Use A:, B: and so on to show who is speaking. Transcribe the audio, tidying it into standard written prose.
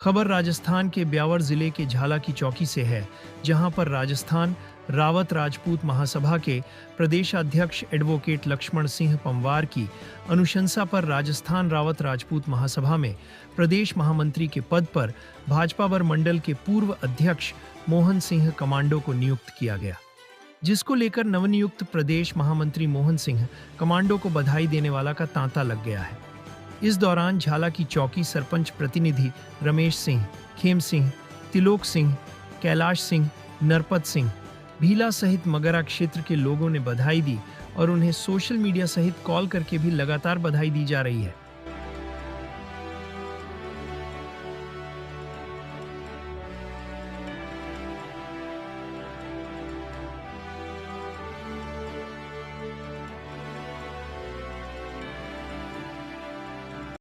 A: खबर राजस्थान के ब्यावर जिले के झाला की चौकी से है, जहां पर राजस्थान रावत राजपूत महासभा के प्रदेशाध्यक्ष एडवोकेट लक्ष्मण सिंह पंवार की अनुशंसा पर राजस्थान रावत राजपूत महासभा में प्रदेश महामंत्री के पद पर भाजपा वर मंडल के पूर्व अध्यक्ष मोहन सिंह कमांडो को नियुक्त किया गया, जिसको लेकर नवनियुक्त प्रदेश महामंत्री मोहन सिंह कमांडो को बधाई देने वाला का तांता लग गया है। इस दौरान झाला की चौकी सरपंच प्रतिनिधि रमेश सिंह, खेम सिंह, तिलोक सिंह, कैलाश सिंह, नरपत सिंह, भीला सहित मगरा क्षेत्र के लोगों ने बधाई दी और उन्हें सोशल मीडिया सहित कॉल करके भी लगातार बधाई दी जा रही है।